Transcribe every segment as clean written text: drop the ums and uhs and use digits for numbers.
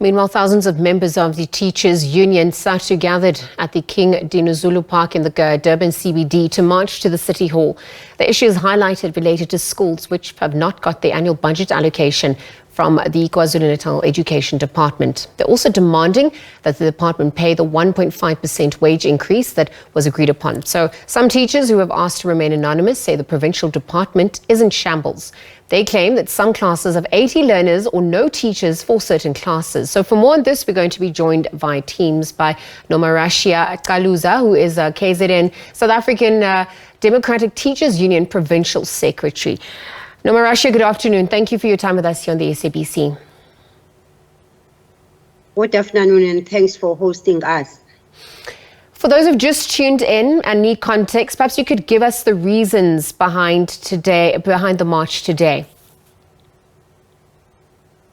Meanwhile, thousands of members of the teachers' union SADTU gathered at the King Dinuzulu Park in the Durban CBD to march to the City Hall. The issues highlighted related to schools which have not got their annual budget allocation from the KwaZulu-Natal Education Department. They're also demanding that the department pay the 1.5% wage increase that was agreed upon. So some teachers who have asked to remain anonymous say the provincial department is in shambles. They claim that some classes have 80 learners or no teachers for certain classes. So for more on this, we're going to be joined via Teams by Nomarashiya Caluza, who is a KZN South African Democratic Teachers Union Provincial Secretary. Nomarashiya, good afternoon. Thank you for your time with us here on the SABC. Good afternoon and thanks for hosting us. For those who've just tuned in and need context, perhaps you could give us the reasons behind the march today.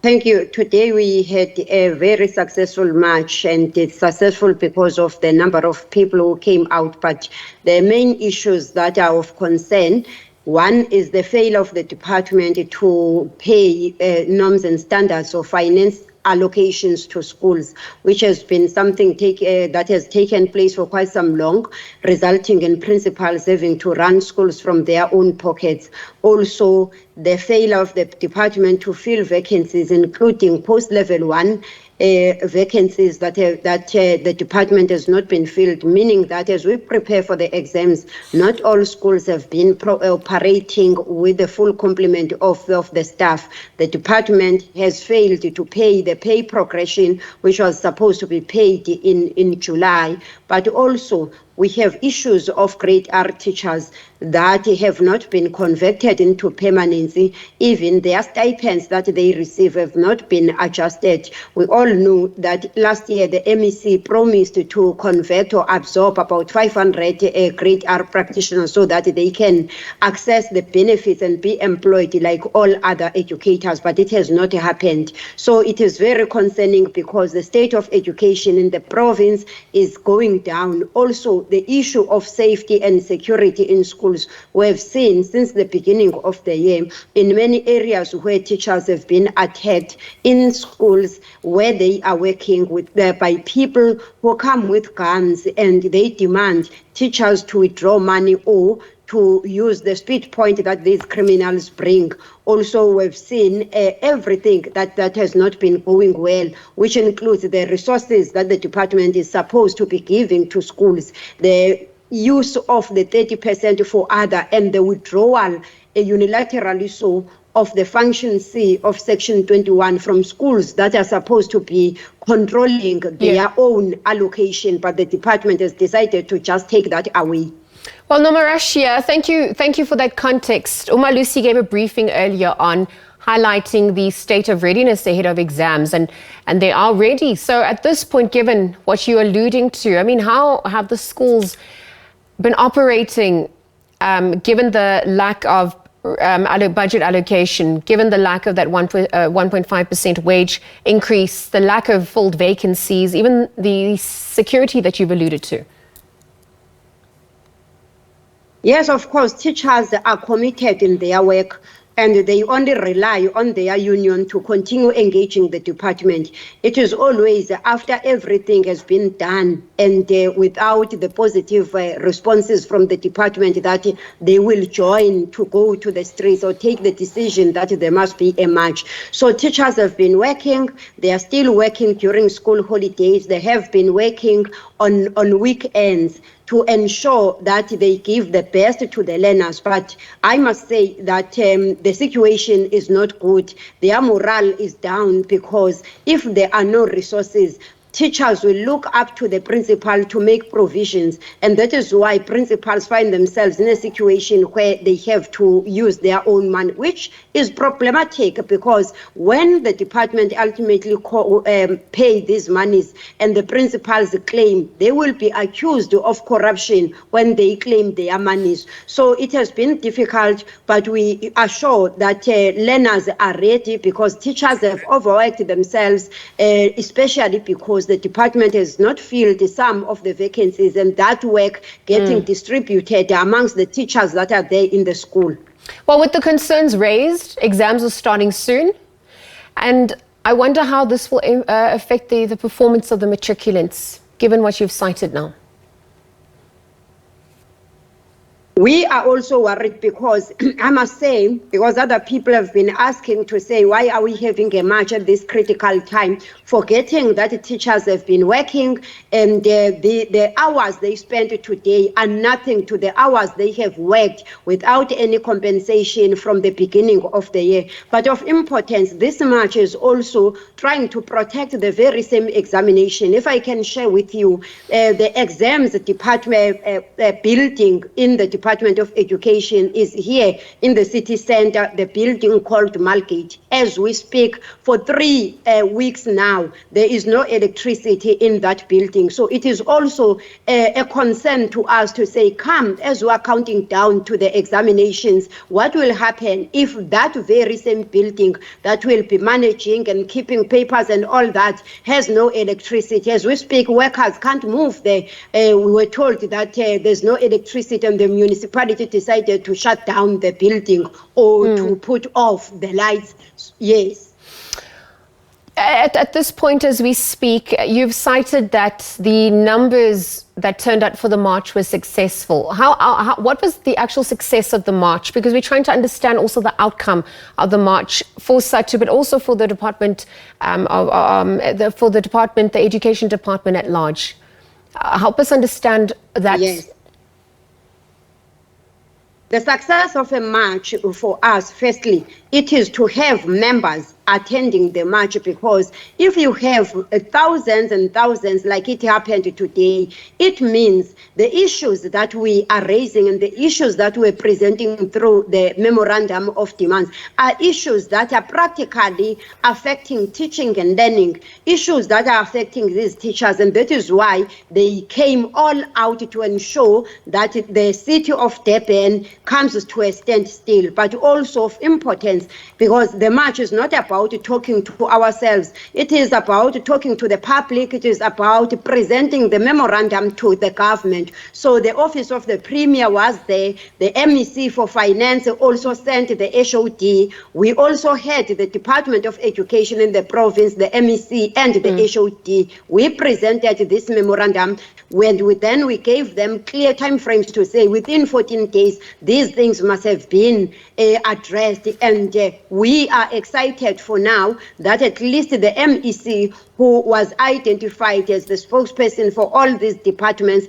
Thank you. Today we had a very successful march, and it's successful because of the number of people who came out. But the main issues that are of concern, one is the failure of the department to pay norms and standards of finance allocations to schools, which has been something that has taken place for quite some long, resulting in principals having to run schools from their own pockets. Also, the failure of the department to fill vacancies, including post-level 1 vacancies that the department has not been filled, meaning that as we prepare for the exams, not all schools have been operating with the full complement of the staff. The department has failed to pay the pay progression, which was supposed to be paid in July, but also we have issues of grade R teachers that have not been converted into permanency. Even their stipends that they receive have not been adjusted. We all know that last year the MEC promised to convert or absorb about 500 grade R practitioners so that they can access the benefits and be employed like all other educators, but it has not happened. So it is very concerning because the state of education in the province is going down. Also, the issue of safety and security in schools, we have seen since the beginning of the year in many areas where teachers have been attacked in schools where they are working with by people who come with guns and they demand teachers to withdraw money or to use the speed point that these criminals bring. Also, we've seen everything that has not been going well, which includes the resources that the department is supposed to be giving to schools, the use of the 30% for other, and the withdrawal unilaterally so of the function C of Section 21 from schools that are supposed to be controlling their own allocation, but the department has decided to just take that away. Well, Nomarashiya, thank you for that context. Lucy gave a briefing earlier on highlighting the state of readiness ahead of exams, and they are ready. So at this point, given what you're alluding to, I mean, how have the schools been operating given the lack of budget allocation, given the lack of that 1.5% wage increase, the lack of filled vacancies, even the security that you've alluded to? Yes, of course, teachers are committed in their work and they only rely on their union to continue engaging the department. It is always after everything has been done and without the positive responses from the department that they will join to go to the streets or take the decision that there must be a march. So teachers have been working. They are still working during school holidays. They have been working on weekends to ensure that they give the best to the learners. But I must say that the situation is not good. Their morale is down because if there are no resources, teachers will look up to the principal to make provisions, and that is why principals find themselves in a situation where they have to use their own money, which is problematic because when the department ultimately pay these monies and the principals claim, they will be accused of corruption when they claim their monies. So it has been difficult, but we are sure that learners are ready because teachers have overworked themselves, especially because the department has not filled some of the vacancies and that work getting distributed amongst the teachers that are there in the school. Well, with the concerns raised, exams are starting soon. And I wonder how this will affect the performance of the matriculants, given what you've cited now. We are also worried because I must say, because other people have been asking to say, why are we having a march at this critical time, forgetting that the teachers have been working and the hours they spent today are nothing to the hours they have worked without any compensation from the beginning of the year. But of importance, this march is also trying to protect the very same examination. If I can share with you, the exams department building in the Department of Education is here in the city center, the building called Malgate. As we speak, for 3 weeks now, there is no electricity in that building. So it is also a concern to us to say, come, as we are counting down to the examinations, what will happen if that very same building that will be managing and keeping papers and all that has no electricity? As we speak, workers can't move there. We were told that there's no electricity and the municipality decided to shut down the building or to put off the lights. Yes. At this point, as we speak, you've cited that the numbers that turned out for the march were successful. What was the actual success of the march? Because we're trying to understand also the outcome of the march for SADTU, but also for the department, the education department at large. Help us understand that. Yes. The success of a march for us, firstly, it is to have members attending the march, because if you have thousands and thousands like it happened today, it means the issues that we are raising and the issues that we're presenting through the memorandum of demands are issues that are practically affecting teaching and learning, issues that are affecting these teachers, and that is why they came all out to ensure that the city of Durban comes to a standstill. But also of importance, because the march is not about talking to ourselves, it is about talking to the public, it is about presenting the memorandum to the government. So the office of the premier was there, the MEC for finance also sent the HOD, we also had the Department of Education in the province, the MEC and the HOD. We presented this memorandum when we gave them clear time frames to say within 14 days these things must have been addressed, and we are excited for now that at least the MEC, who was identified as the spokesperson for all these departments,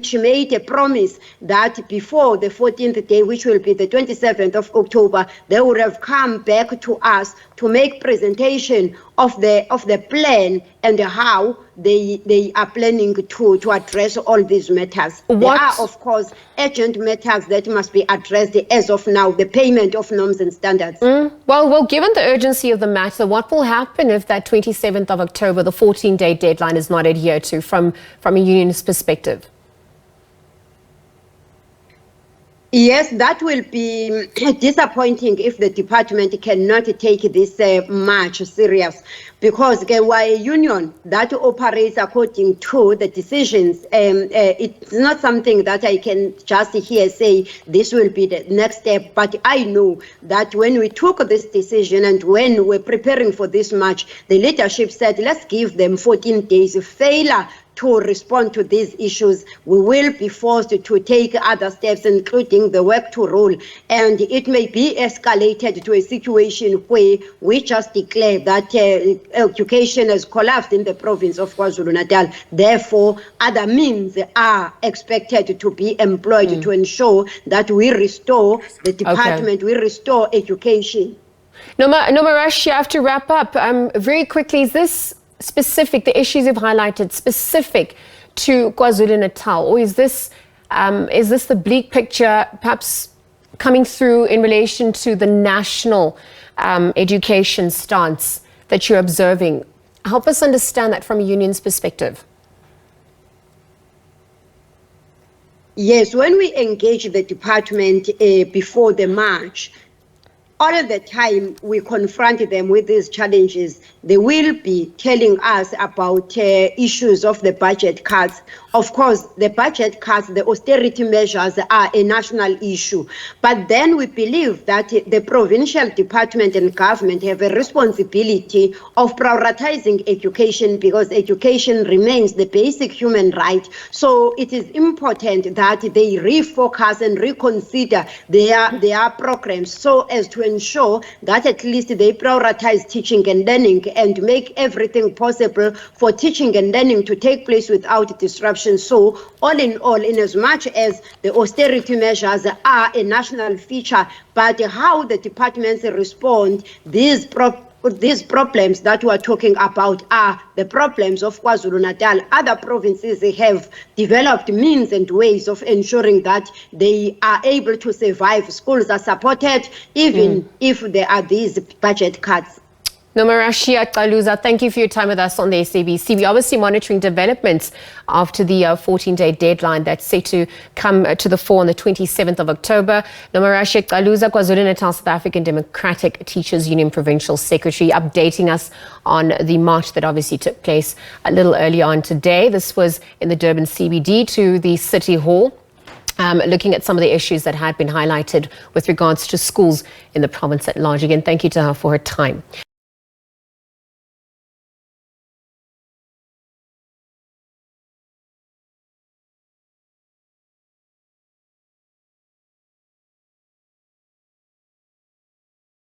she made a promise that before the 14th day, which will be the 27th of October, they would have come back to us to make presentation of the plan and how they are planning to address all these matters. There are, of course, urgent matters that must be addressed as of now, the payment of norms and standards. Well, given the urgency of the matter, what will happen if that 27th of October, the 14-day deadline, is not adhered to from a union's perspective? Yes, that will be disappointing if the department cannot take this march serious, because we're a union that operates according to the decisions. It's not something that I can just here say this will be the next step, but I know that when we took this decision and when we're preparing for this march, the leadership said, let's give them 14 days. Failure to respond to these issues, we will be forced to take other steps, including the work to rule. And it may be escalated to a situation where we just declare that education has collapsed in the province of KwaZulu-Natal. Therefore, other means are expected to be employed to ensure that we restore the department, we restore education. Nomarashiya, I have to wrap up. Very quickly, is this specific, the issues you've highlighted, specific to KwaZulu-Natal, or is this the bleak picture perhaps coming through in relation to the national education stance that you're observing? Help us understand that from a union's perspective. Yes, when we engage the department before the march, all the time we confront them with these challenges. they will be telling us about issues of the budget cuts. Of course, the budget cuts, the austerity measures are a national issue. But then we believe that the provincial department and government have a responsibility of prioritizing education, because education remains the basic human right. So it is important that they refocus and reconsider their programs so as to ensure that at least they prioritize teaching and learning and make everything possible for teaching and learning to take place without disruption. So all, in as much as the austerity measures are a national feature, but how the departments respond, these problems that we are talking about are the problems of KwaZulu-Natal. Other provinces, they have developed means and ways of ensuring that they are able to survive. Schools are supported even if there are these budget cuts. Nomarashiya Caluza, thank you for your time with us on the SABC. We're obviously monitoring developments after the 14-day deadline that's set to come to the fore on the 27th of October. Nomarashiya Caluza, KwaZulu-Natal South African Democratic Teachers Union Provincial Secretary, updating us on the march that obviously took place a little earlier on today. This was in the Durban CBD to the City Hall. Looking at some of the issues that had been highlighted with regards to schools in the province at large. Again, thank you to her for her time.